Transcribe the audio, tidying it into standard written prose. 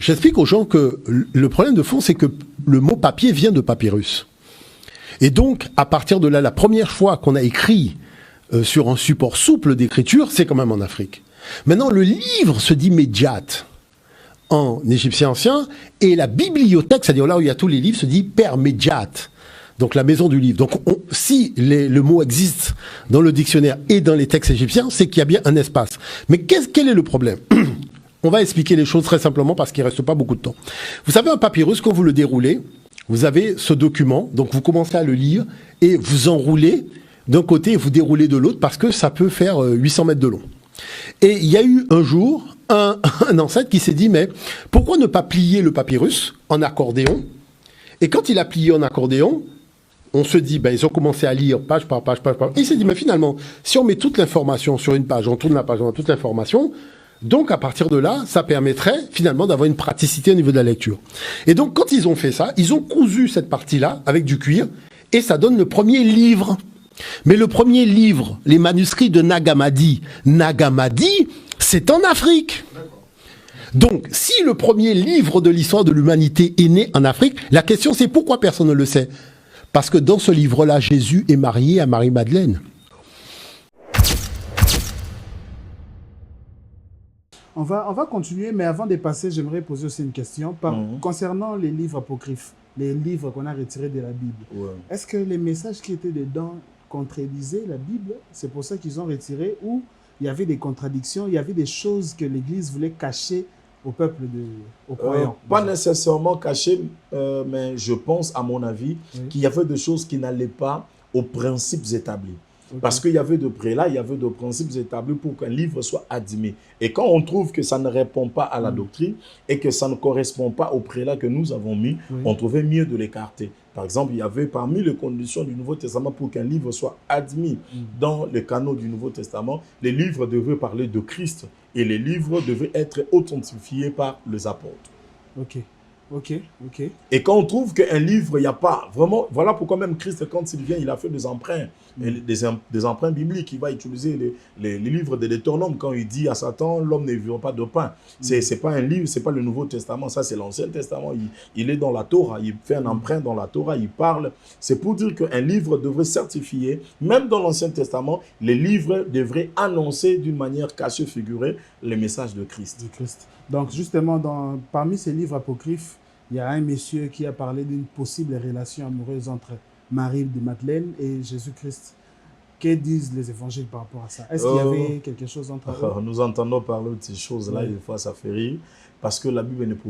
J'explique aux gens que le problème de fond, c'est que le mot papier vient de papyrus. Et donc, à partir de là, la première fois qu'on a écrit sur un support souple d'écriture, c'est quand même en Afrique. Maintenant, le livre se dit médiat en égyptien ancien, et la bibliothèque, c'est-à-dire là où il y a tous les livres, se dit père médiat. Donc la maison du livre. Donc si le mot existe dans le dictionnaire et dans les textes égyptiens, c'est qu'il y a bien un espace. Mais quel est le problème ? On va expliquer les choses très simplement parce qu'il ne reste pas beaucoup de temps. Vous savez, un papyrus, quand vous le déroulez, vous avez ce document, donc vous commencez à le lire et vous enroulez d'un côté et vous déroulez de l'autre parce que ça peut faire 800 mètres de long. Et il y a eu un jour un ancêtre qui s'est dit, mais pourquoi ne pas plier le papyrus en accordéon ? Et quand il a plié en accordéon, on se dit, ben, ils ont commencé à lire page par page, page par page. Et il s'est dit, mais finalement, si on met toute l'information sur une page, on tourne la page, on a toute l'information, donc à partir de là, ça permettrait finalement d'avoir une praticité au niveau de la lecture. Et donc quand ils ont fait ça, ils ont cousu cette partie-là avec du cuir, et ça donne le premier livre. Mais le premier livre, les manuscrits de Nag Hammadi, c'est en Afrique. Donc, si le premier livre de l'histoire de l'humanité est né en Afrique, la question c'est pourquoi personne ne le sait ? Parce que dans ce livre-là, Jésus est marié à Marie-Madeleine. On va continuer, mais avant de passer, j'aimerais poser aussi une question. Concernant les livres apocryphes, les livres qu'on a retirés de la Bible, est-ce que les messages qui étaient dedans contredisaient la Bible? C'est pour ça qu'ils ont retiré, ou il y avait des contradictions, il y avait des choses que l'Église voulait cacher au peuple, aux croyants? Pas nécessairement caché, mais je pense, à mon avis, qu'il y avait des choses qui n'allaient pas aux principes établis. Parce qu'il y avait de prélat, il y avait de principes établis pour qu'un livre soit admis. Et quand on trouve que ça ne répond pas à la doctrine et que ça ne correspond pas au prélat que nous avons mis, on trouvait mieux de l'écarter. Par exemple, il y avait parmi les conditions du Nouveau Testament pour qu'un livre soit admis dans les canaux du Nouveau Testament, les livres devaient parler de Christ et les livres devaient être authentifiés par les apôtres. Ok. Et quand on trouve qu'un livre, il n'y a pas vraiment... Voilà pourquoi même Christ, quand il vient, il a fait des emprunts, des emprunts bibliques. Il va utiliser les livres de Deutéronome quand il dit à Satan, l'homme ne vivra pas de pain. C'est pas un livre, c'est pas le Nouveau Testament, ça c'est l'Ancien Testament. Il est dans la Torah, il fait un emprunt dans la Torah, il parle. C'est pour dire qu'un livre devrait certifier, même dans l'Ancien Testament, les livres devraient annoncer d'une manière cachée, figurée, les messages de Christ. Donc justement, parmi ces livres apocryphes, il y a un monsieur qui a parlé d'une possible relation amoureuse entre Marie de Madeleine et Jésus-Christ. Que disent les évangiles par rapport à ça? Est-ce qu'il y avait quelque chose entre eux? Nous entendons parler de ces choses-là, et des fois ça fait rire, parce que la Bible ne pouvait